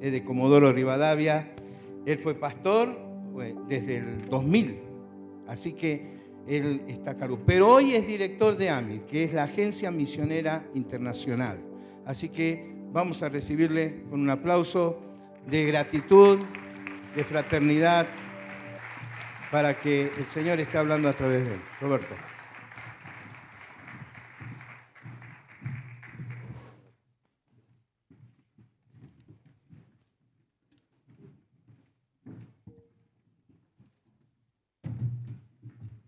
es de Comodoro Rivadavia. Él fue pastor desde el 2000, así que él está a cargo. Pero hoy es director de AMI, que es la Agencia Misionera Internacional. Así que vamos a recibirle con un aplauso de gratitud, de fraternidad, para que el Señor esté hablando a través de él. Roberto.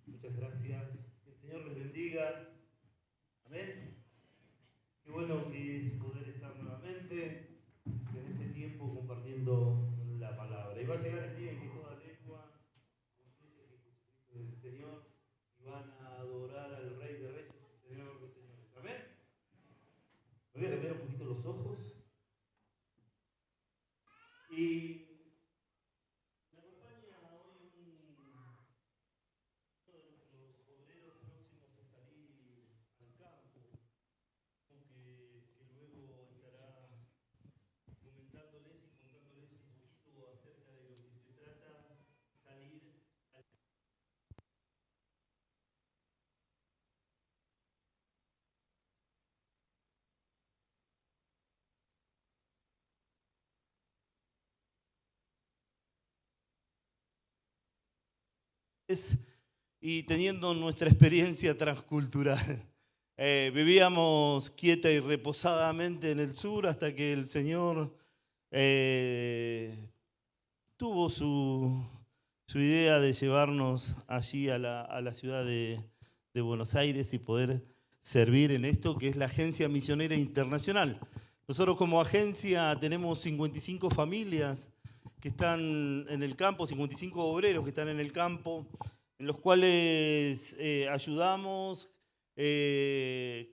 Muchas gracias. Que el Señor les bendiga. Amén. Qué bueno que es poder estar nuevamente en este tiempo compartiendo la palabra. Y va a llegar el día en que toda lengua confiese que Jesucristo es el Señor y van a adorar al Rey de Reyes y Señor de Señores. Amén. Me voy a cambiar un poquito los ojos. Y me acompaña hoy uno de nuestros obreros próximos a salir al campo, que luego estará comentándoles y contándoles un poquito acerca de lo que se trata salir al y teniendo nuestra experiencia transcultural. Vivíamos quieta y reposadamente en el sur hasta que el Señor tuvo su idea de llevarnos allí a la ciudad de Buenos Aires y poder servir en esto que es la Agencia Misionera Internacional. Nosotros como agencia tenemos 55 familias que están en el campo, 55 obreros que están en el campo, en los cuales ayudamos,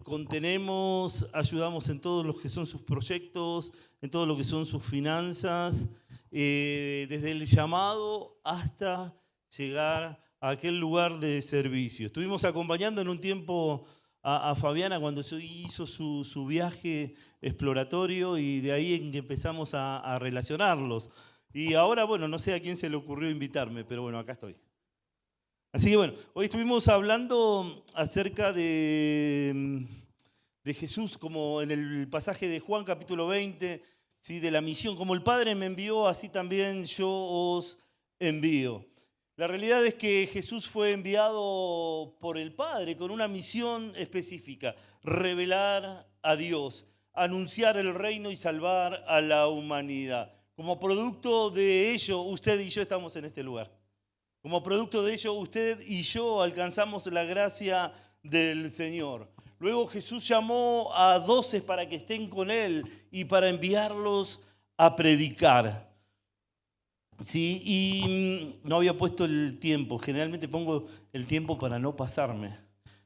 contenemos, ayudamos en todo lo que son sus proyectos, en todo lo que son sus finanzas, desde el llamado hasta llegar a aquel lugar de servicio. Estuvimos acompañando en un tiempo a Fabiana cuando hizo su viaje exploratorio y de ahí en que empezamos a relacionarlos. Y ahora, bueno, no sé a quién se le ocurrió invitarme, pero bueno, acá estoy. Así que bueno, hoy estuvimos hablando acerca de Jesús, como en el pasaje de Juan capítulo 20, ¿sí? De la misión. Como el Padre me envió, así también yo os envío. La realidad es que Jesús fue enviado por el Padre con una misión específica: revelar a Dios, anunciar el reino y salvar a la humanidad. Como producto de ello, usted y yo estamos en este lugar. Como producto de ello, usted y yo alcanzamos la gracia del Señor. Luego Jesús llamó a 12 para que estén con Él y para enviarlos a predicar. Sí, y no había puesto el tiempo. Generalmente pongo el tiempo para no pasarme.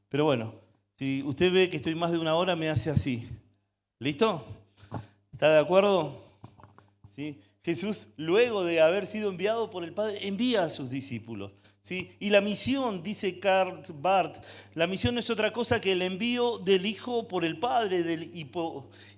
Pero bueno, si usted ve que estoy más de una hora, me hace así. ¿Listo? ¿Está de acuerdo? ¿Sí? Jesús, luego de haber sido enviado por el Padre, envía a sus discípulos. ¿Sí? Y la misión, dice Karl Barth, la misión no es otra cosa que el envío del Hijo por el Padre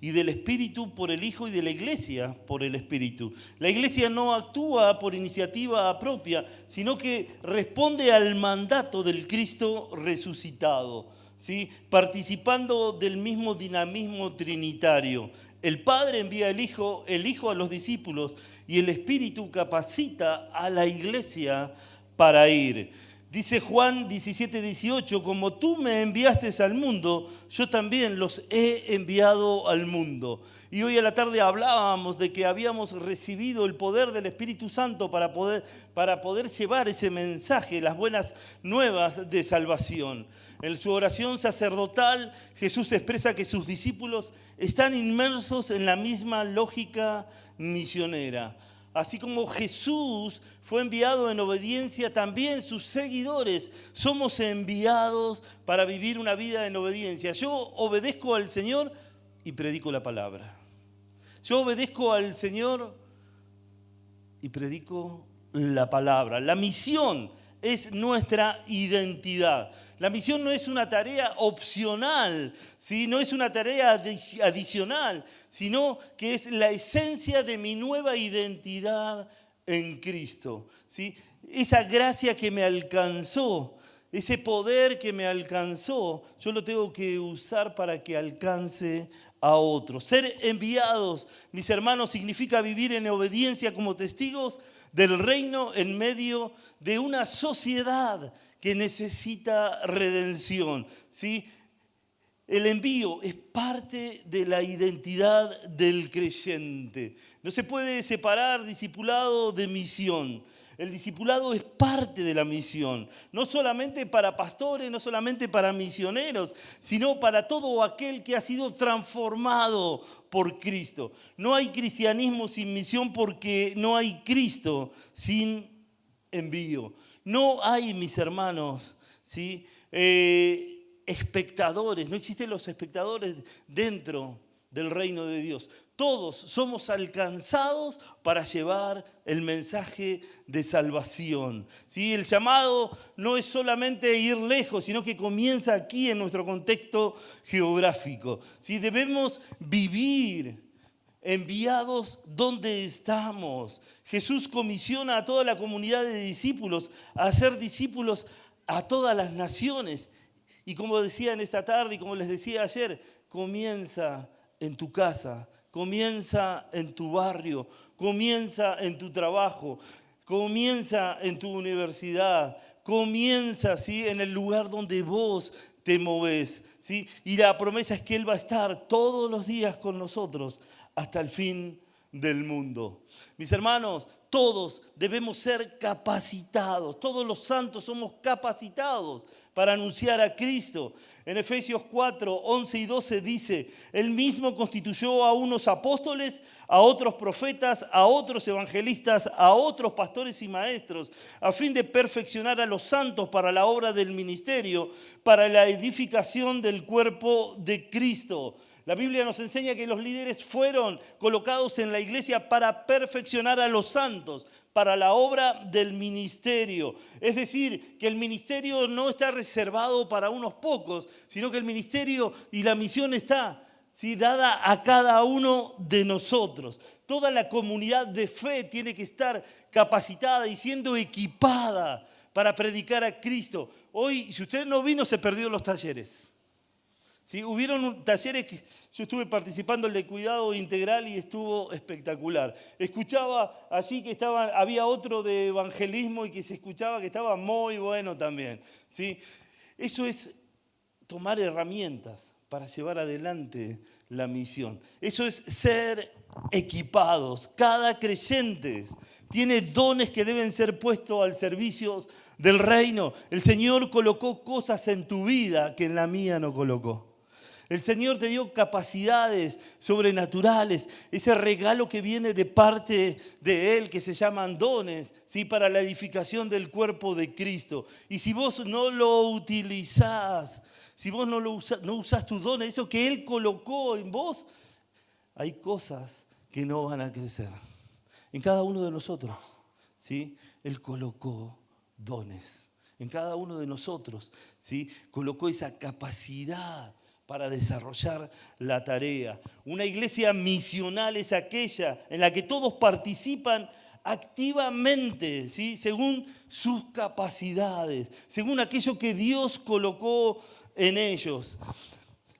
y del Espíritu por el Hijo y de la Iglesia por el Espíritu. La Iglesia no actúa por iniciativa propia, sino que responde al mandato del Cristo resucitado, ¿sí? Participando del mismo dinamismo trinitario. El Padre envía al Hijo, el Hijo a los discípulos y el Espíritu capacita a la Iglesia para ir. Dice Juan 17:18, como tú me enviaste al mundo, yo también los he enviado al mundo. Y hoy a la tarde hablábamos de que habíamos recibido el poder del Espíritu Santo para poder llevar ese mensaje, las buenas nuevas de salvación. En su oración sacerdotal, Jesús expresa que sus discípulos están inmersos en la misma lógica misionera. Así como Jesús fue enviado en obediencia, también sus seguidores somos enviados para vivir una vida en obediencia. Yo obedezco al Señor y predico la palabra. Yo obedezco al Señor y predico la palabra. La misión es nuestra identidad. La misión no es una tarea opcional, ¿sí? No es una tarea adicional, sino que es la esencia de mi nueva identidad en Cristo, ¿sí? Esa gracia que me alcanzó, ese poder que me alcanzó, yo lo tengo que usar para que alcance a otros. Ser enviados, mis hermanos, significa vivir en obediencia como testigos del reino en medio de una sociedad que necesita redención, ¿sí? El envío es parte de la identidad del creyente. No se puede separar discipulado de misión. El discipulado es parte de la misión, no solamente para pastores, no solamente para misioneros, sino para todo aquel que ha sido transformado por Cristo. No hay cristianismo sin misión porque no hay Cristo sin envío. No hay, mis hermanos, ¿sí? Espectadores, no existen los espectadores dentro del reino de Dios. Todos somos alcanzados para llevar el mensaje de salvación, ¿sí? El llamado no es solamente ir lejos, sino que comienza aquí en nuestro contexto geográfico, ¿sí? Debemos vivir enviados donde estamos. Jesús comisiona a toda la comunidad de discípulos a hacer discípulos a todas las naciones. Y como decía en esta tarde y como les decía ayer, comienza en tu casa, comienza en tu barrio, comienza en tu trabajo, comienza en tu universidad, comienza, ¿sí?, en el lugar donde vos te movés, ¿sí? Y la promesa es que Él va a estar todos los días con nosotros hasta el fin del mundo. Mis hermanos, todos debemos ser capacitados, todos los santos somos capacitados para anunciar a Cristo. En Efesios 4, 11 y 12 dice, Él mismo constituyó a unos apóstoles, a otros profetas, a otros evangelistas, a otros pastores y maestros, a fin de perfeccionar a los santos para la obra del ministerio, para la edificación del cuerpo de Cristo. La Biblia nos enseña que los líderes fueron colocados en la iglesia para perfeccionar a los santos, para la obra del ministerio. Es decir, que el ministerio no está reservado para unos pocos, sino que el ministerio y la misión está, ¿sí?, dada a cada uno de nosotros. Toda la comunidad de fe tiene que estar capacitada y siendo equipada para predicar a Cristo. Hoy, si usted no vino, se perdió los talleres. ¿Sí? Hubieron talleres que yo estuve participando en el de cuidado integral y estuvo espectacular. Escuchaba allí que había otro de evangelismo y que se escuchaba que estaba muy bueno también, ¿sí? Eso es tomar herramientas para llevar adelante la misión. Eso es ser equipados. Cada creyente tiene dones que deben ser puestos al servicio del reino. El Señor colocó cosas en tu vida que en la mía no colocó. El Señor te dio capacidades sobrenaturales, ese regalo que viene de parte de Él, que se llaman dones, ¿sí?, para la edificación del cuerpo de Cristo. Y si vos no lo utilizás, si vos no usás tus dones, eso que Él colocó en vos, hay cosas que no van a crecer. En cada uno de nosotros, ¿sí?, Él colocó dones. En cada uno de nosotros, ¿sí?, colocó esa capacidad para desarrollar la tarea. Una iglesia misional es aquella en la que todos participan activamente, ¿sí?, según sus capacidades, según aquello que Dios colocó en ellos.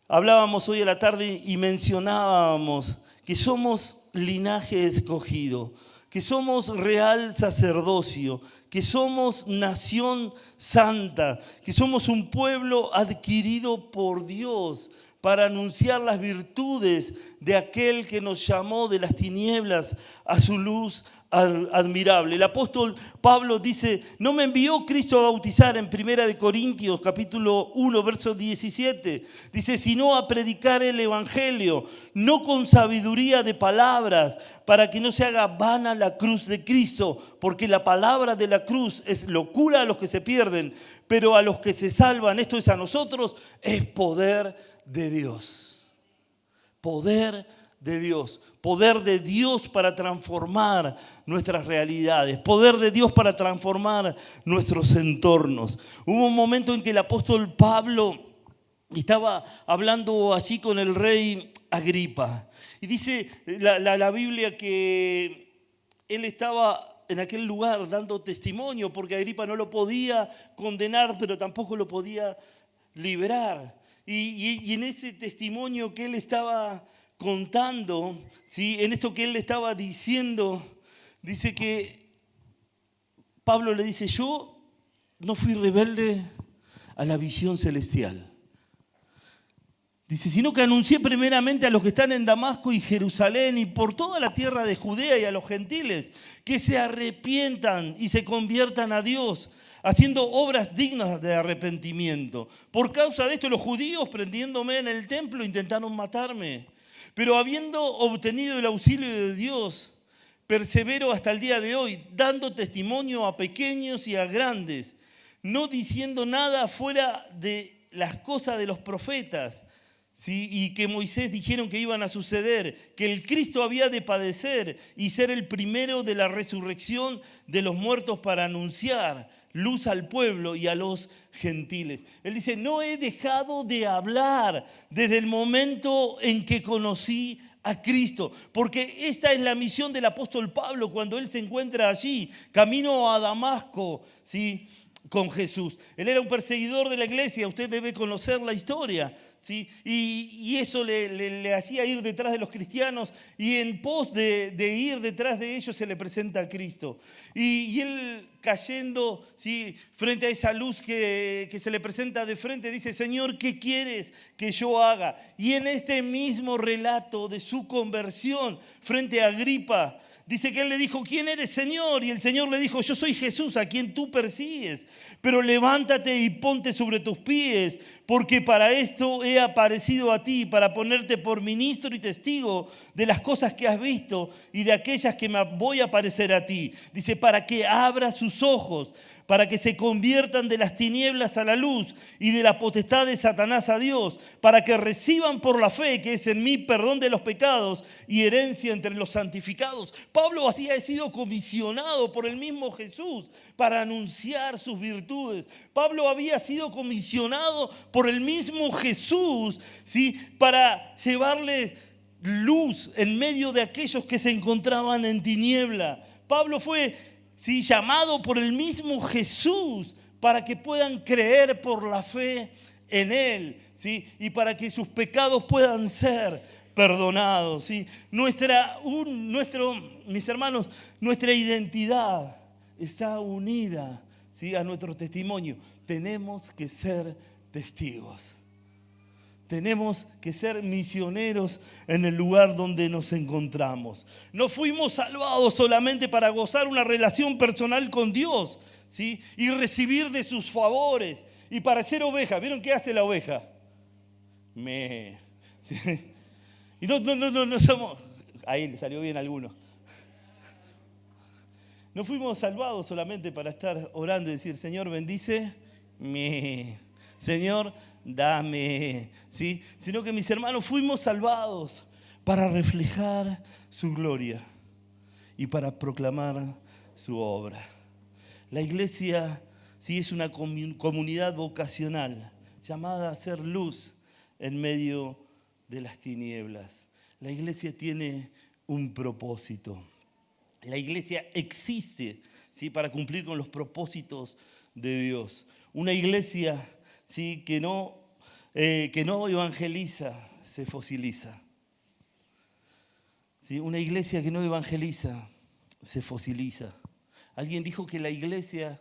Hablábamos hoy a la tarde y mencionábamos que somos linaje escogido, que somos real sacerdocio, que somos nación santa, que somos un pueblo adquirido por Dios para anunciar las virtudes de aquel que nos llamó de las tinieblas a su luz admirable. El apóstol Pablo dice, no me envió Cristo a bautizar en 1 Corintios capítulo 1, verso 17. Dice, sino a predicar el evangelio, no con sabiduría de palabras, para que no se haga vana la cruz de Cristo, porque la palabra de la cruz es locura a los que se pierden, pero a los que se salvan, esto es a nosotros, es poder de Dios. Poder de Dios, poder de Dios para transformar nuestras realidades, poder de Dios para transformar nuestros entornos. Hubo un momento en que el apóstol Pablo estaba hablando así con el rey Agripa. Y dice la Biblia que él estaba en aquel lugar dando testimonio, porque Agripa no lo podía condenar, pero tampoco lo podía liberar. Y en ese testimonio que él estaba contando, ¿sí? En esto que él le estaba diciendo, dice que Pablo le dice: yo no fui rebelde a la visión celestial. Dice, sino que anuncié primeramente a los que están en Damasco y Jerusalén y por toda la tierra de Judea y a los gentiles que se arrepientan y se conviertan a Dios, haciendo obras dignas de arrepentimiento. Por causa de esto, los judíos, prendiéndome en el templo, intentaron matarme. Pero habiendo obtenido el auxilio de Dios, persevero hasta el día de hoy, dando testimonio a pequeños y a grandes, no diciendo nada fuera de las cosas de los profetas, ¿sí? Y que Moisés dijeron que iban a suceder, que el Cristo había de padecer y ser el primero de la resurrección de los muertos para anunciar luz al pueblo y a los gentiles. Él dice, no he dejado de hablar desde el momento en que conocí a Cristo, porque esta es la misión del apóstol Pablo cuando él se encuentra allí, camino a Damasco, ¿sí? Con Jesús. Él era un perseguidor de la iglesia, usted debe conocer la historia, ¿sí? Y eso le hacía ir detrás de los cristianos, y en pos de ir detrás de ellos se le presenta a Cristo. Y él cayendo, ¿sí? Frente a esa luz que se le presenta de frente, dice, Señor, ¿qué quieres que yo haga? Y en este mismo relato de su conversión frente a Agripa, dice que él le dijo, ¿quién eres, Señor? Y el Señor le dijo, yo soy Jesús, a quien tú persigues. Pero levántate y ponte sobre tus pies, porque para esto he aparecido a ti, para ponerte por ministro y testigo de las cosas que has visto y de aquellas que me voy a aparecer a ti. Dice, para que abra sus ojos, para que se conviertan de las tinieblas a la luz y de la potestad de Satanás a Dios, para que reciban por la fe que es en mí perdón de los pecados y herencia entre los santificados. Pablo así ha sido comisionado por el mismo Jesús para anunciar sus virtudes. Pablo había sido comisionado por el mismo Jesús, ¿sí? Para llevarles luz en medio de aquellos que se encontraban en tiniebla. Pablo fue, ¿sí?, llamado por el mismo Jesús para que puedan creer por la fe en Él, ¿sí? Y para que sus pecados puedan ser perdonados, ¿sí? Mis hermanos, nuestra identidad está unida, ¿sí?, a nuestro testimonio. Tenemos que ser testigos. Tenemos que ser misioneros en el lugar donde nos encontramos. No fuimos salvados solamente para gozar una relación personal con Dios, ¿sí?, y recibir de sus favores y para ser oveja. ¿Vieron qué hace la oveja? ¿Sí? Y no somos... Ahí le salió bien a alguno. No fuimos salvados solamente para estar orando y decir, Señor, bendíceme. Señor, dame, ¿sí? Sino que, mis hermanos, fuimos salvados para reflejar su gloria y para proclamar su obra. La iglesia, sí, es una comunidad vocacional llamada a ser luz en medio de las tinieblas. La iglesia tiene un propósito. La iglesia existe, ¿sí?, para cumplir con los propósitos de Dios. Una iglesia, ¿sí?, que no evangeliza, se fosiliza. ¿Sí? Una iglesia que no evangeliza, se fosiliza. Alguien dijo que la iglesia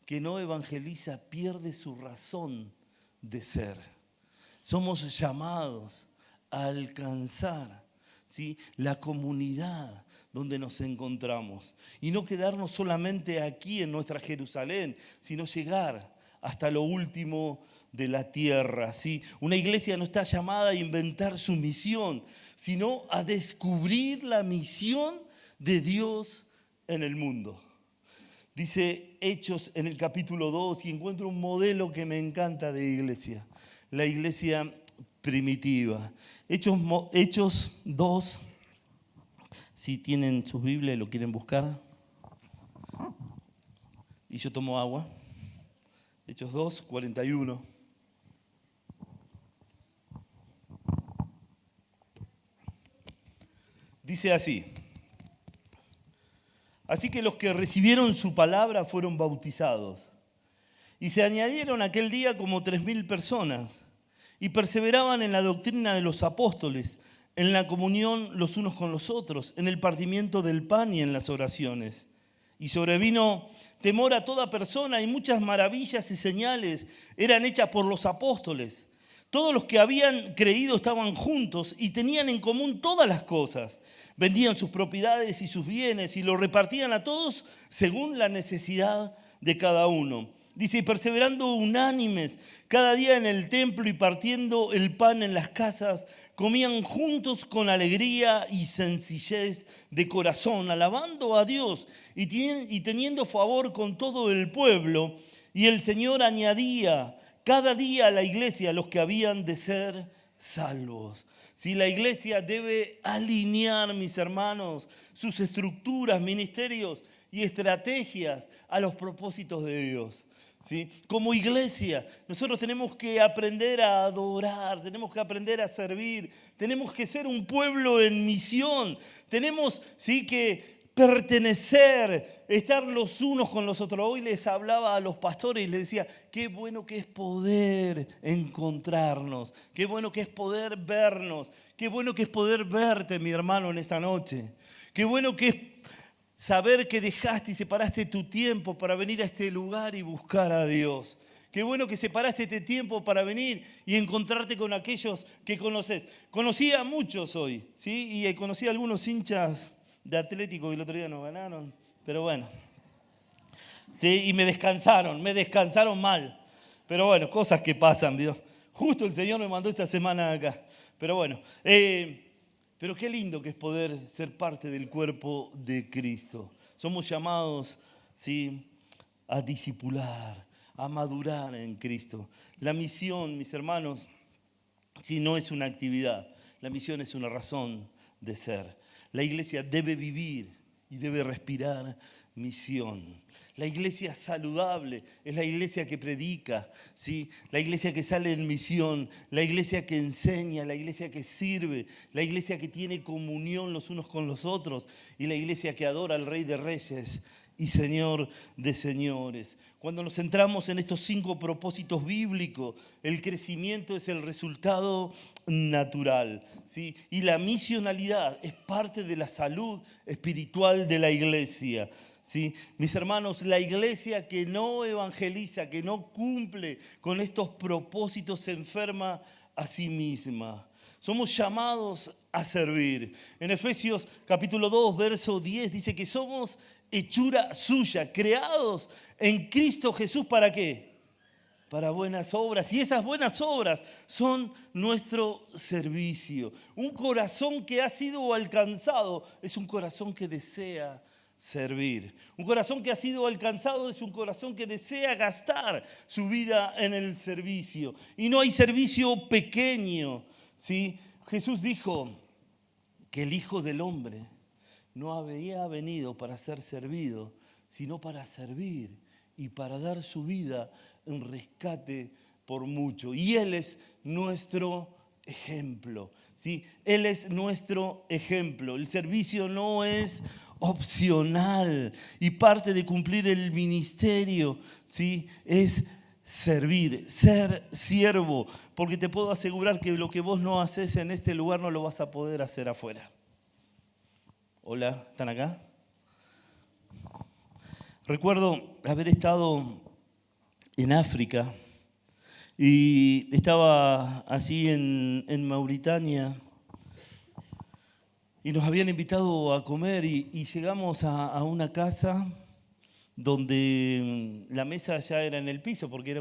que no evangeliza pierde su razón de ser. Somos llamados a alcanzar, ¿sí?, la comunidad donde nos encontramos. Y no quedarnos solamente aquí en nuestra Jerusalén, sino llegar hasta lo último de la tierra, ¿sí? Una iglesia no está llamada a inventar su misión, sino a descubrir la misión de Dios en el mundo. Dice Hechos en el capítulo 2, y encuentro un modelo que me encanta de iglesia. La iglesia primitiva. Hechos 2, si tienen sus Biblias y lo quieren buscar. Y yo tomo agua. Hechos 2, 41. Dice así: así que los que recibieron su palabra fueron bautizados, y se añadieron aquel día como 3.000 personas, y perseveraban en la doctrina de los apóstoles, en la comunión los unos con los otros, en el partimiento del pan y en las oraciones. Y sobrevino temor a toda persona, y muchas maravillas y señales eran hechas por los apóstoles. Todos los que habían creído estaban juntos y tenían en común todas las cosas. Vendían sus propiedades y sus bienes y lo repartían a todos según la necesidad de cada uno. Dice, y perseverando unánimes cada día en el templo y partiendo el pan en las casas, comían juntos con alegría y sencillez de corazón, alabando a Dios y teniendo favor con todo el pueblo. Y el Señor añadía cada día a la iglesia los que habían de ser salvos. Si la iglesia debe alinear, mis hermanos, sus estructuras, ministerios y estrategias a los propósitos de Dios. ¿Sí? Como iglesia, nosotros tenemos que aprender a adorar, tenemos que aprender a servir, tenemos que ser un pueblo en misión, tenemos que pertenecer, estar los unos con los otros. Hoy les hablaba a los pastores y les decía, qué bueno que es poder encontrarnos, qué bueno que es poder vernos, qué bueno que es poder verte, mi hermano, en esta noche. Qué bueno que es saber que dejaste y separaste tu tiempo para venir a este lugar y buscar a Dios. Qué bueno que separaste este tiempo para venir y encontrarte con aquellos que conoces. Conocí a muchos hoy, ¿sí? Y conocí a algunos hinchas de Atlético que el otro día nos ganaron, pero bueno. Sí, y me descansaron mal. Pero bueno, cosas que pasan, Dios. Justo el Señor me mandó esta semana acá. Pero bueno, pero qué lindo que es poder ser parte del cuerpo de Cristo. Somos llamados, ¿sí?, a discipular, a madurar en Cristo. La misión, mis hermanos, si no es una actividad, la misión es una razón de ser. La iglesia debe vivir y debe respirar misión. La iglesia saludable es la iglesia que predica, ¿sí? La iglesia que sale en misión, la iglesia que enseña, la iglesia que sirve, la iglesia que tiene comunión los unos con los otros y la iglesia que adora al Rey de Reyes y Señor de señores. Cuando nos centramos en estos 5 propósitos bíblicos, el crecimiento es el resultado natural, ¿sí? Y la misionalidad es parte de la salud espiritual de la iglesia, ¿sí? Mis hermanos, la iglesia que no evangeliza, que no cumple con estos propósitos, se enferma a sí misma. Somos llamados a servir. En Efesios capítulo 2, verso 10 dice que somos hechura suya, creados en Cristo Jesús, ¿para qué? Para buenas obras. Y esas buenas obras son nuestro servicio. Un corazón que ha sido alcanzado es un corazón que desea servir. Un corazón que ha sido alcanzado es un corazón que desea gastar su vida en el servicio. Y no hay servicio pequeño, ¿sí? Jesús dijo que el Hijo del Hombre no había venido para ser servido, sino para servir y para dar su vida en rescate por mucho. Y Él es nuestro ejemplo, ¿sí? Él es nuestro ejemplo. El servicio no es opcional y parte de cumplir el ministerio, ¿sí?, es servir, ser siervo, porque te puedo asegurar que lo que vos no haces en este lugar no lo vas a poder hacer afuera. Hola, ¿están acá? Recuerdo haber estado en África y estaba así en Mauritania y nos habían invitado a comer y llegamos a una casa donde la mesa ya era en el piso porque era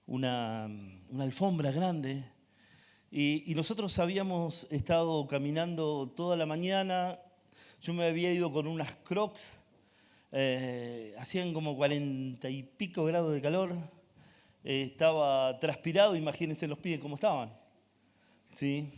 una alfombra grande. Y nosotros habíamos estado caminando toda la mañana. Yo me había ido con unas Crocs, hacían como 40 y pico grados de calor. estaba transpirado, imagínense los pies cómo estaban. ¿Sí?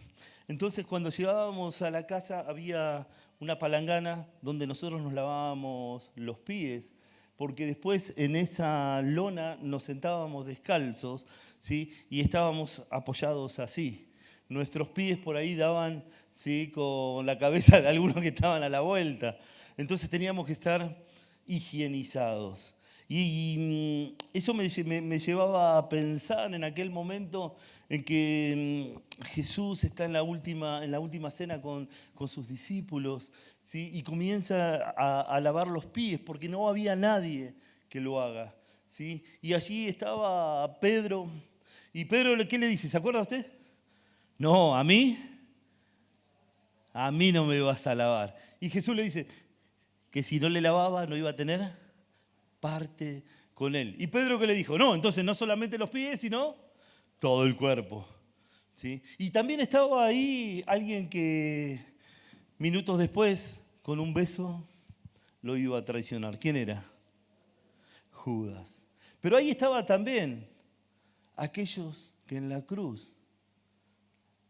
Entonces cuando llegábamos a la casa había una palangana donde nosotros nos lavábamos los pies, porque después en esa lona nos sentábamos descalzos, ¿sí? Y estábamos apoyados así. Nuestros pies por ahí daban, ¿sí?, con la cabeza de algunos que estaban a la vuelta. Entonces teníamos que estar higienizados. Y eso me llevaba a pensar en aquel momento en que Jesús está en la última cena con sus discípulos, ¿sí? Y comienza a lavar los pies porque no había nadie que lo haga, ¿sí? Y allí estaba Pedro. ¿Y Pedro qué le dice? ¿Se acuerda usted? No, a mí no me vas a lavar. Y Jesús le dice que si no le lavaba no iba a tener parte con él. ¿Y Pedro qué le dijo? No, entonces no solamente los pies, sino todo el cuerpo. ¿Sí? Y también estaba ahí alguien que minutos después, con un beso, lo iba a traicionar. ¿Quién era? Judas. Pero ahí estaba también aquellos que en la cruz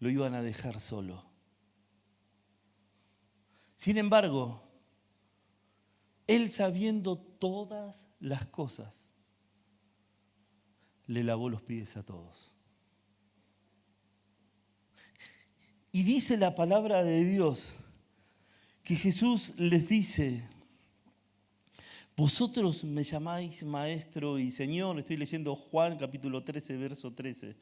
lo iban a dejar solo. Sin embargo, él, sabiendo todas las cosas, le lavó los pies a todos. Y dice la palabra de Dios que Jesús les dice: vosotros me llamáis maestro y señor. Estoy leyendo Juan capítulo 13, verso 13.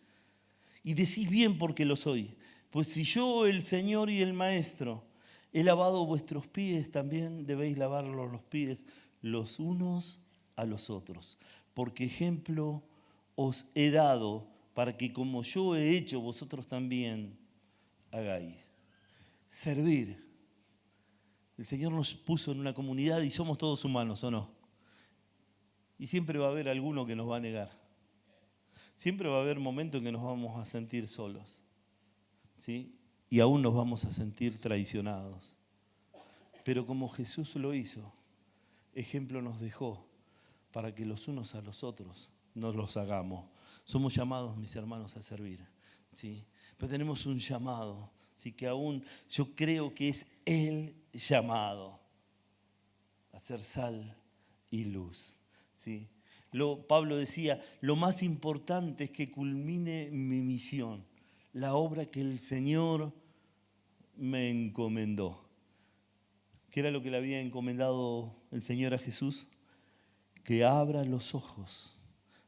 Y decís bien porque lo soy. Pues si yo, el Señor y el Maestro, he lavado vuestros pies, también debéis lavarlos los pies los unos a los otros. Porque ejemplo os he dado para que como yo he hecho, vosotros también hagáis. Servir. El Señor nos puso en una comunidad y somos todos humanos, ¿o no? Y siempre va a haber alguno que nos va a negar. Siempre va a haber momentos en que nos vamos a sentir solos, ¿sí? Y aún nos vamos a sentir traicionados. Pero como Jesús lo hizo, ejemplo nos dejó para que los unos a los otros nos los hagamos. Somos llamados, mis hermanos, a servir, ¿sí? Pero tenemos un llamado, ¿sí?, que aún yo creo que es el llamado a ser sal y luz, ¿sí? Pablo decía, lo más importante es que culmine mi misión, la obra que el Señor me encomendó. ¿Qué era lo que le había encomendado el Señor a Jesús? Que abra los ojos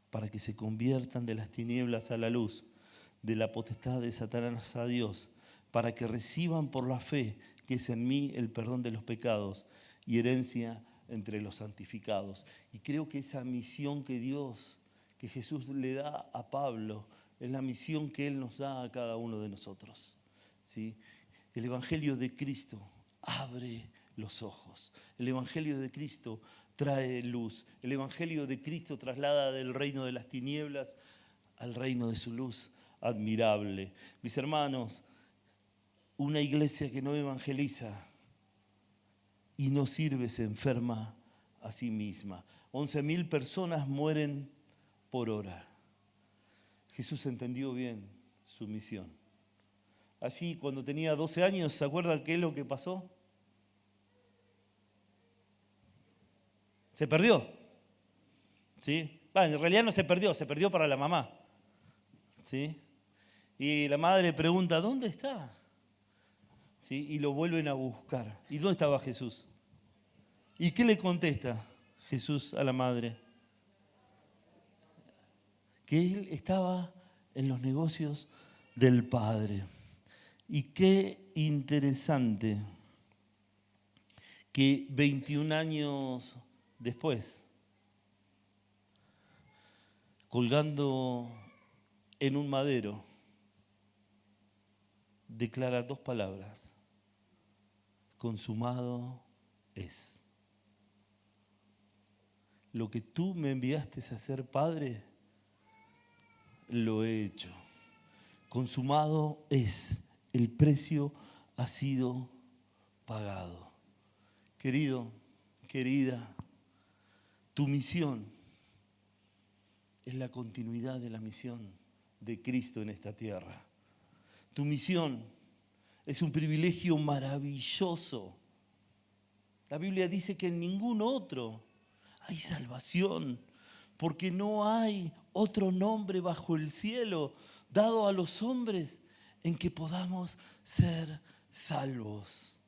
para que se conviertan de las tinieblas a la luz, de la potestad de Satanás a Dios, para que reciban por la fe que es en mí el perdón de los pecados y herencia entre los santificados. Y creo que esa misión que Jesús le da a Pablo, es la misión que Él nos da a cada uno de nosotros, ¿sí? El Evangelio de Cristo abre los ojos. El Evangelio de Cristo trae luz. El Evangelio de Cristo traslada del reino de las tinieblas al reino de su luz admirable. Mis hermanos, una iglesia que no evangeliza y no sirve se enferma a sí misma. 11.000 personas mueren por hora. Jesús entendió bien su misión. Allí, cuando tenía 12 años, ¿se acuerdan qué es lo que pasó? Se perdió, ¿sí? Bueno, en realidad no se perdió para la mamá, ¿sí? Y la madre pregunta, ¿dónde está? ¿Sí? Y lo vuelven a buscar. ¿Y dónde estaba Jesús? ¿Y qué le contesta Jesús a la madre? Que él estaba en los negocios del Padre. Y qué interesante que 21 años después, colgando en un madero, declara dos palabras: consumado es. Lo que tú me enviaste a hacer, Padre, lo he hecho. Consumado es. El precio ha sido pagado. Querido, querida, tu misión es la continuidad de la misión de Cristo en esta tierra. Tu misión es un privilegio maravilloso. La Biblia dice que en ningún otro hay salvación, porque no hay otro nombre bajo el cielo dado a los hombres en que podamos ser salvos.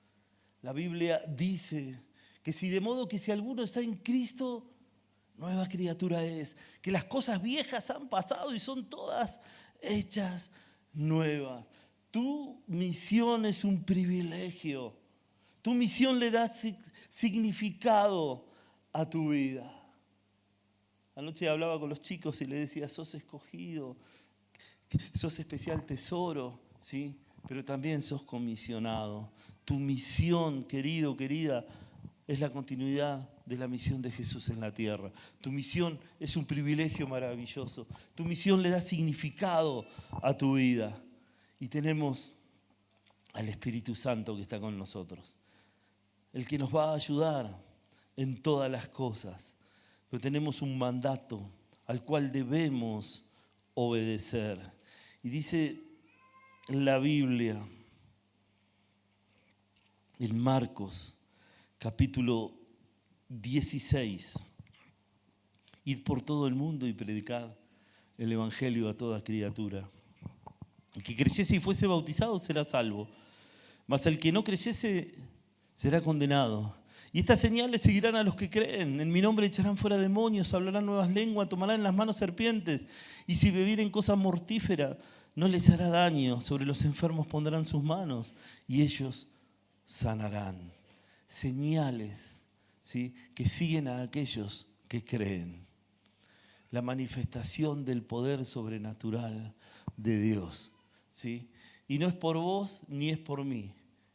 La Biblia dice que de modo que si alguno está en Cristo, nueva criatura es, que las cosas viejas han pasado y son todas hechas nuevas. Tu misión es un privilegio. Tu misión le da significado a tu vida. Anoche hablaba con los chicos y les decía, sos escogido, sos especial tesoro, ¿sí? Pero también sos comisionado. Tu misión, querido, querida, es la continuidad de la misión de Jesús en la tierra. Tu misión es un privilegio maravilloso. Tu misión le da significado a tu vida. Y tenemos al Espíritu Santo que está con nosotros, el que nos va a ayudar en todas las cosas. Pero tenemos un mandato al cual debemos obedecer. Y dice la Biblia, en Marcos, capítulo 16, id por todo el mundo y predicad el evangelio a toda criatura. El que creyese y fuese bautizado será salvo, mas el que no creyese será condenado. Y estas señales seguirán a los que creen. En mi nombre echarán fuera demonios, hablarán nuevas lenguas, tomarán en las manos serpientes, y si bebieren cosa mortífera no les hará daño. Sobre los enfermos pondrán sus manos y ellos sanarán. Señales, ¿sí?, que siguen a aquellos que creen. La manifestación del poder sobrenatural de Dios, ¿sí? Y no es por vos ni es por mí,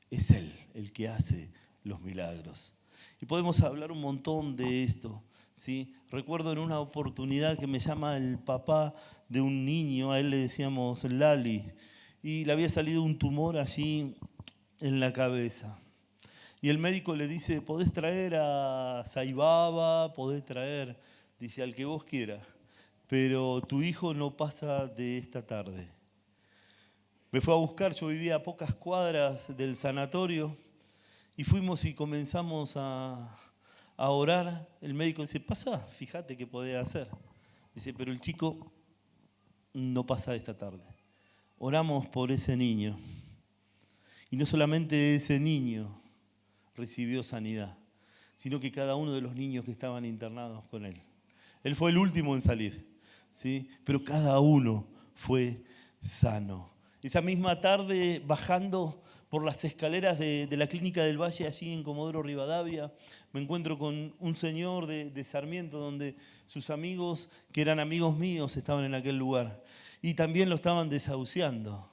es Él el que hace los milagros. Y podemos hablar un montón de esto, ¿sí? Recuerdo en una oportunidad que me llama el papá de un niño, a él le decíamos Lali, y le había salido un tumor allí en la cabeza. Y el médico le dice, podés traer a Saibaba, podés traer, dice, al que vos quieras, pero tu hijo no pasa de esta tarde. Me fue a buscar, yo vivía a pocas cuadras del sanatorio, y fuimos y comenzamos a orar. El médico dice, pasa, fíjate qué podés hacer. Dice, pero el chico no pasa esta tarde. Oramos por ese niño. Y no solamente ese niño recibió sanidad, sino que cada uno de los niños que estaban internados con él. Él fue el último en salir, ¿sí? Pero cada uno fue sano. Esa misma tarde, bajando por las escaleras de la Clínica del Valle, allí en Comodoro Rivadavia, me encuentro con un señor de Sarmiento, donde sus amigos, que eran amigos míos, estaban en aquel lugar. Y también lo estaban desahuciando.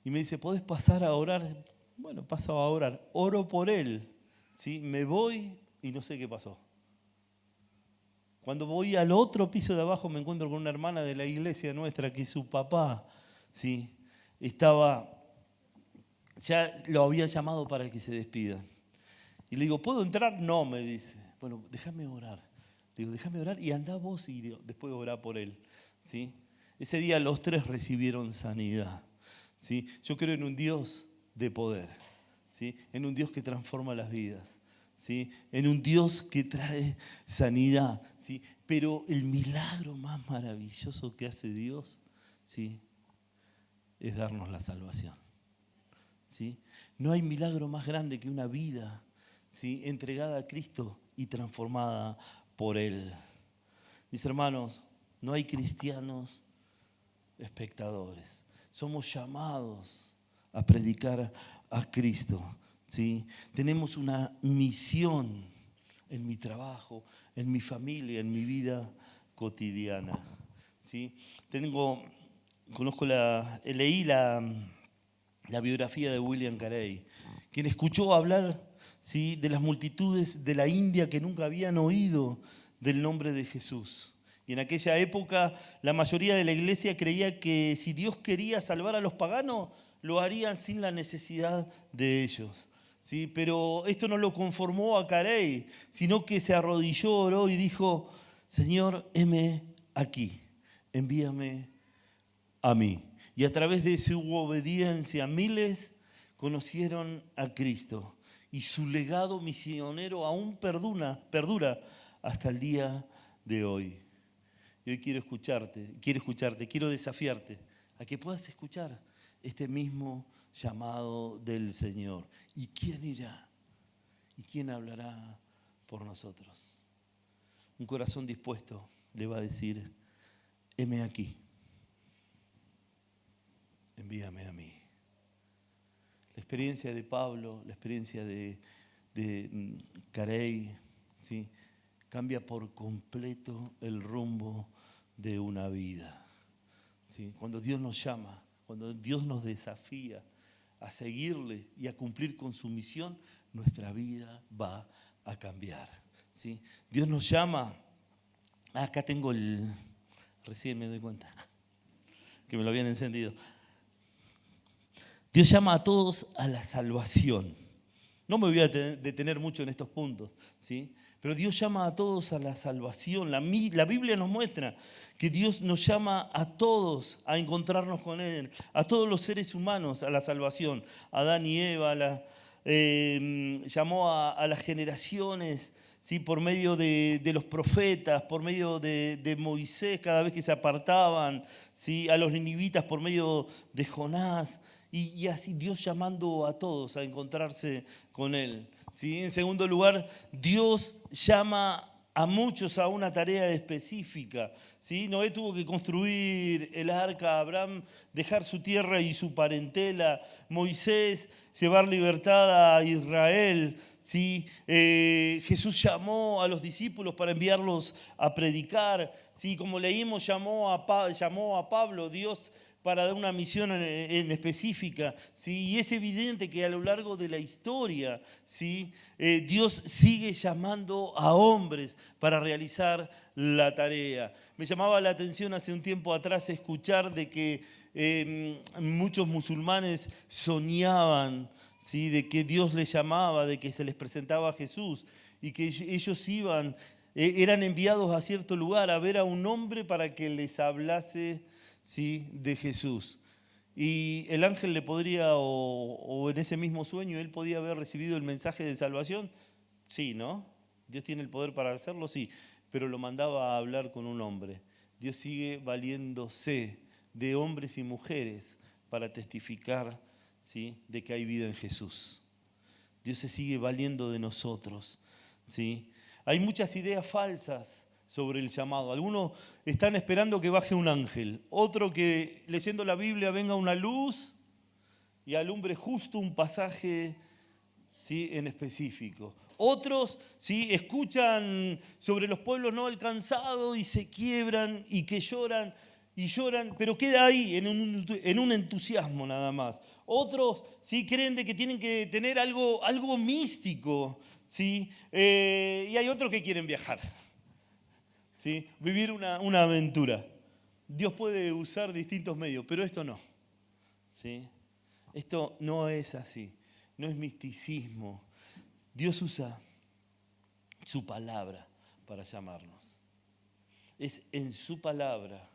Y me dice, ¿podés pasar a orar? Bueno, paso a orar. Oro por él, ¿sí? Me voy y no sé qué pasó. Cuando voy al otro piso de abajo me encuentro con una hermana de la iglesia nuestra que su papá, ¿sí?, ya lo habían llamado para que se despidan. Y le digo, ¿puedo entrar? No, me dice. Bueno, déjame orar. Le digo, déjame orar y andá vos y después orá por él, ¿sí? Ese día los tres recibieron sanidad, ¿sí? Yo creo en un Dios de poder, ¿sí?, en un Dios que transforma las vidas, ¿sí?, en un Dios que trae sanidad, ¿sí? Pero el milagro más maravilloso que hace Dios, ¿sí?, es darnos la salvación, ¿sí? No hay milagro más grande que una vida, ¿sí?, entregada a Cristo y transformada por Él. Mis hermanos, no hay cristianos espectadores. Somos llamados a predicar a Cristo, ¿sí? Tenemos una misión en mi trabajo, en mi familia, en mi vida cotidiana, ¿sí? Leí la biografía de William Carey, quien escuchó hablar, ¿sí?, de las multitudes de la India que nunca habían oído del nombre de Jesús. Y en aquella época la mayoría de la iglesia creía que si Dios quería salvar a los paganos, lo harían sin la necesidad de ellos, ¿sí? Pero esto no lo conformó a Carey, sino que se arrodilló, oró y dijo, Señor, heme aquí, envíame a mí. Y a través de su obediencia, miles conocieron a Cristo. Y su legado misionero aún perdura hasta el día de hoy. Y hoy quiero escucharte, quiero desafiarte a que puedas escuchar este mismo llamado del Señor. ¿Y quién irá? ¿Y quién hablará por nosotros? Un corazón dispuesto le va a decir, heme aquí, envíame a mí. La experiencia de Pablo, la experiencia de Carey, ¿sí?, cambia por completo el rumbo de una vida. ¿Sí? Cuando Dios nos llama, cuando Dios nos desafía a seguirle y a cumplir con su misión, nuestra vida va a cambiar. ¿Sí? Dios nos llama. Acá tengo recién me doy cuenta que me lo habían encendido. Dios llama a todos a la salvación. No me voy a detener mucho en estos puntos, ¿sí? Pero Dios llama a todos a la salvación. La Biblia nos muestra que Dios nos llama a todos a encontrarnos con Él, a todos los seres humanos a la salvación. Adán y Eva llamó a las generaciones, ¿sí?, por medio de los profetas, por medio de Moisés cada vez que se apartaban, ¿sí?, a los ninivitas por medio de Jonás. Y así Dios llamando a todos a encontrarse con Él. ¿Sí? En segundo lugar, Dios llama a muchos a una tarea específica. ¿Sí? Noé tuvo que construir el arca, Abraham dejar su tierra y su parentela, Moisés llevar libertad a Israel. ¿Sí? Jesús llamó a los discípulos para enviarlos a predicar. ¿Sí? Como leímos, llamó a Pablo, Dios, para dar una misión en específica, ¿sí? Y es evidente que a lo largo de la historia, ¿sí?, Dios sigue llamando a hombres para realizar la tarea. Me llamaba la atención hace un tiempo atrás escuchar de que muchos musulmanes soñaban, ¿sí?, de que Dios les llamaba, de que se les presentaba a Jesús y que ellos eran enviados a cierto lugar a ver a un hombre para que les hablase, ¿sí?, de Jesús. Y el ángel le podría, o en ese mismo sueño, él podía haber recibido el mensaje de salvación. Sí, ¿no? Dios tiene el poder para hacerlo, sí, pero lo mandaba a hablar con un hombre. Dios sigue valiéndose de hombres y mujeres para testificar, ¿sí?, de que hay vida en Jesús. Dios se sigue valiendo de nosotros, ¿sí? Hay muchas ideas falsas sobre el llamado. Algunos están esperando que baje un ángel, otro que leyendo la Biblia venga una luz y alumbre justo un pasaje, ¿sí?, en específico. Otros, ¿sí?, escuchan sobre los pueblos no alcanzados y se quiebran y que lloran y lloran, pero queda ahí en un entusiasmo nada más. Otros, ¿sí?, creen de que tienen que tener algo místico, ¿sí? Y hay otros que quieren viajar, ¿sí?, vivir una aventura. Dios puede usar distintos medios, pero esto no, ¿sí? Esto no es así, no es misticismo. Dios usa su palabra para llamarnos. Es en su palabra,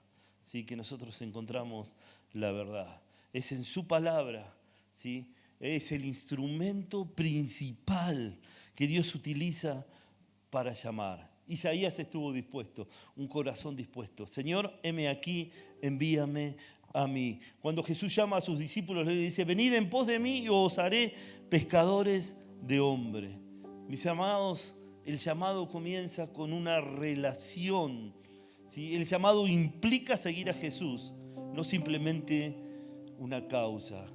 ¿sí?, que nosotros encontramos la verdad. Es en su palabra, ¿sí?, es el instrumento principal que Dios utiliza para llamar. Isaías estuvo dispuesto, un corazón dispuesto. Señor, heme aquí, envíame a mí. Cuando Jesús llama a sus discípulos, le dice, venid en pos de mí y os haré pescadores de hombres. Mis amados, el llamado comienza con una relación, ¿sí? El llamado implica seguir a Jesús, no simplemente una causa.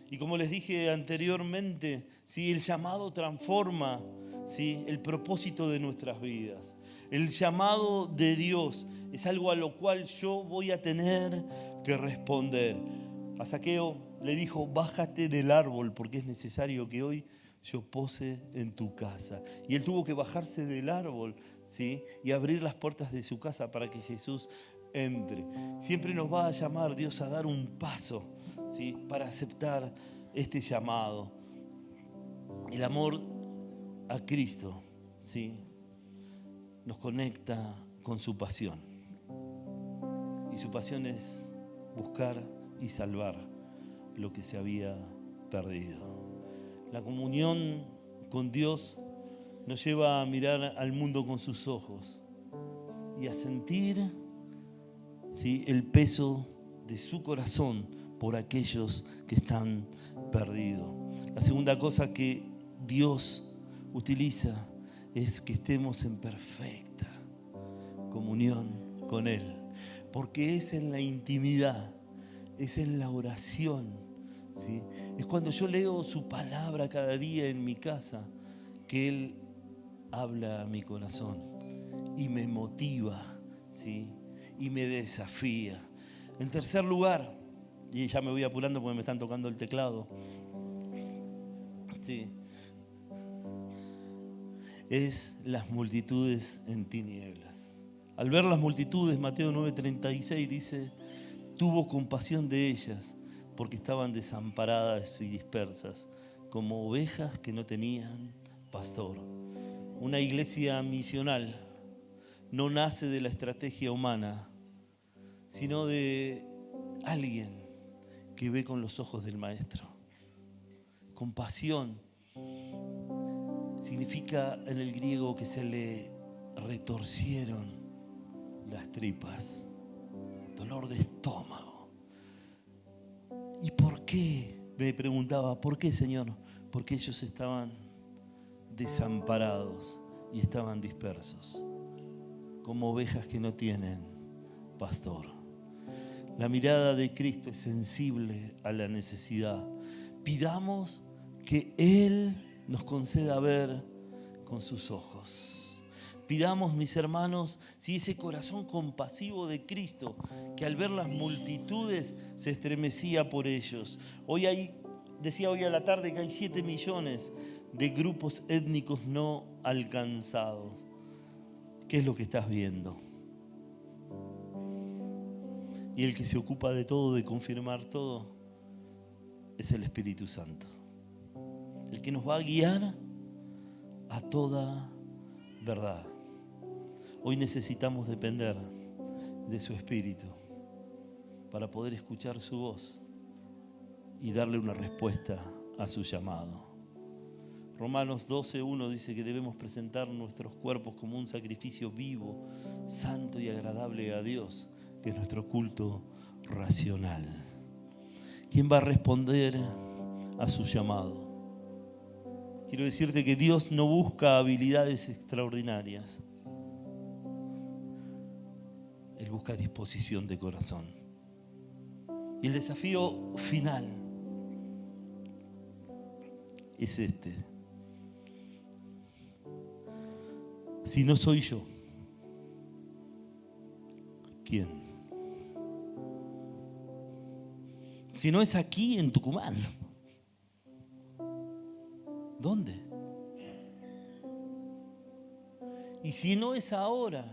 Y como les dije anteriormente, ¿sí?, el llamado transforma, ¿sí?, el propósito de nuestras vidas. El llamado de Dios es algo a lo cual yo voy a tener que responder. A Zaqueo le dijo, bájate del árbol porque es necesario que hoy yo pose en tu casa. Y él tuvo que bajarse del árbol, ¿sí?, y abrir las puertas de su casa para que Jesús entre. Siempre nos va a llamar Dios a dar un paso, ¿sí?, para aceptar este llamado. El amor a Cristo, ¿sí?, nos conecta con su pasión. su pasión es buscar y salvar lo que se había perdido. La comunión con Dios nos lleva a mirar al mundo con sus ojos y a sentir, ¿sí?, el peso de su corazón por aquellos que están perdidos. La segunda cosa que Dios utiliza es que estemos en perfecta comunión con Él, porque es en la intimidad, es en la oración, ¿sí? Es cuando yo leo su palabra cada día en mi casa que Él habla a mi corazón y me motiva, ¿sí?, y me desafía. En tercer lugar, y ya me voy apurando porque me están tocando el teclado, sí, es las multitudes en tinieblas. Al ver las multitudes, Mateo 9:36 dice: tuvo compasión de ellas porque estaban desamparadas y dispersas, como ovejas que no tenían pastor. Una iglesia misional no nace de la estrategia humana, sino de alguien que ve con los ojos del Maestro. Compasión significa en el griego que se le retorcieron las tripas, dolor de estómago. ¿Y por qué? Me preguntaba, ¿por qué, Señor? Porque ellos estaban desamparados y estaban dispersos, como ovejas que no tienen pastor. La mirada de Cristo es sensible a la necesidad. Pidamos que Él nos conceda ver con sus ojos. Pidamos, mis hermanos, si ese corazón compasivo de Cristo, que al ver las multitudes se estremecía por ellos. Decía hoy a la tarde que hay 7 millones de grupos étnicos no alcanzados. ¿Qué es lo que estás viendo? Y el que se ocupa de todo, de confirmar todo, es el Espíritu Santo. El que nos va a guiar a toda verdad. Hoy necesitamos depender de su Espíritu para poder escuchar su voz y darle una respuesta a su llamado. Romanos 12:1 dice que debemos presentar nuestros cuerpos como un sacrificio vivo, santo y agradable a Dios, que es nuestro culto racional. ¿Quién va a responder a su llamado? Quiero decirte que Dios no busca habilidades extraordinarias. Él busca disposición de corazón. Y el desafío final es este. Si no soy yo, ¿quién? Si no es aquí en Tucumán, ¿dónde? Y si no es ahora,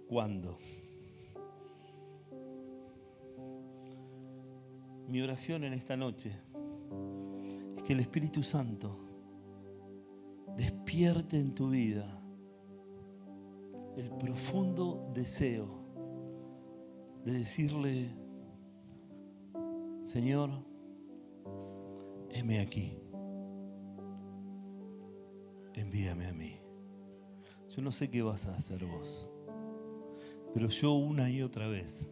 ¿cuándo? Mi oración en esta noche es que el Espíritu Santo despierte en tu vida el profundo deseo de decirle: Señor, heme aquí, envíame a mí. Yo no sé qué vas a hacer vos, pero yo una y otra vez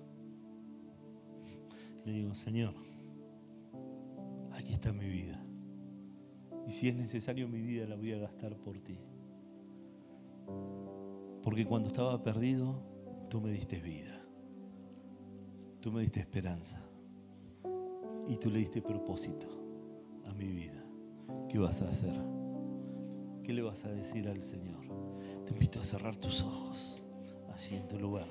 le digo: Señor, aquí está mi vida. Y si es necesario, mi vida la voy a gastar por ti. Porque cuando estaba perdido, tú me diste vida. Tú me diste esperanza. Y tú le diste propósito a mi vida. ¿Qué vas a hacer? ¿Qué le vas a decir al Señor? Te invito a cerrar tus ojos, así en tu lugar.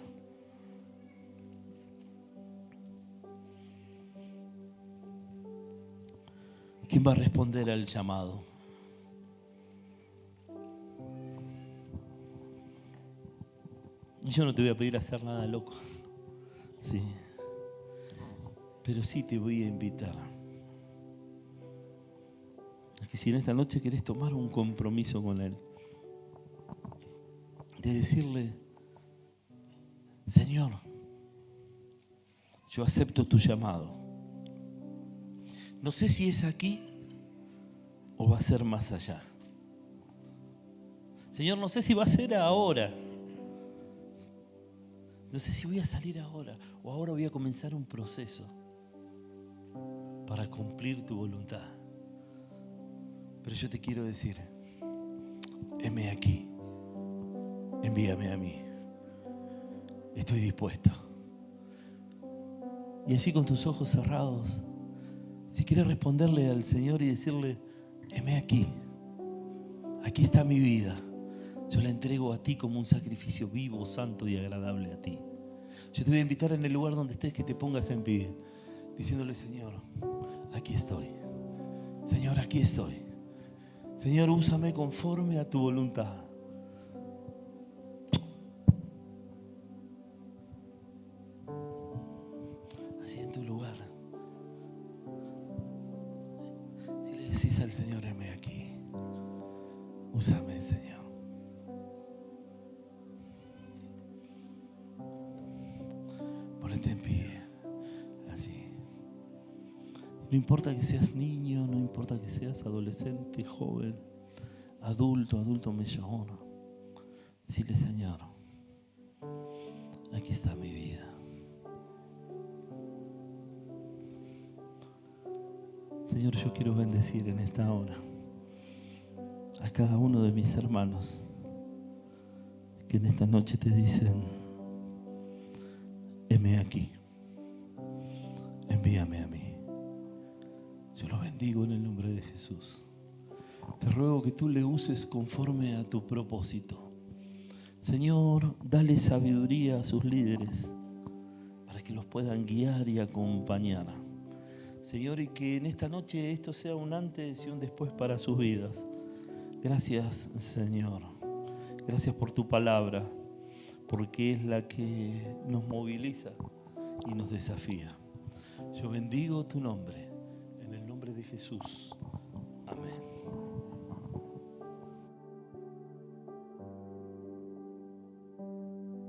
¿Quién va a responder al llamado? Yo no te voy a pedir hacer nada loco, sí, pero sí te voy a invitar a que si en esta noche querés tomar un compromiso con Él, de decirle: Señor, yo acepto tu llamado. No sé si es aquí o va a ser más allá. Señor, no sé si va a ser ahora. No sé si voy a salir ahora o ahora voy a comenzar un proceso para cumplir tu voluntad. Pero yo te quiero decir, heme aquí, envíame a mí. Estoy dispuesto. Y así con tus ojos cerrados, si quieres responderle al Señor y decirle, heme aquí, aquí está mi vida. Yo la entrego a ti como un sacrificio vivo, santo y agradable a ti. Yo te voy a invitar en el lugar donde estés que te pongas en pie, diciéndole, Señor, aquí estoy. Señor, aquí estoy. Señor, úsame conforme a tu voluntad. Así en tu lugar. Si le decís al Señor, heme aquí, úsame, Señor. Ponete en pie, así. No importa que seas niño, no importa que seas adolescente, joven, adulto mayor. Decirle, Señor, aquí está mi vida. Señor, yo quiero bendecir en esta hora a cada uno de mis hermanos que en esta noche te dicen, heme aquí, envíame a mí. Yo los bendigo en el nombre de Jesús. Te ruego que tú le uses conforme a tu propósito. Señor, dale sabiduría a sus líderes para que los puedan guiar y acompañar. Señor, y que en esta noche esto sea un antes y un después para sus vidas. Gracias, Señor. Gracias por tu palabra, porque es la que nos moviliza y nos desafía. Yo bendigo tu nombre, en el nombre de Jesús.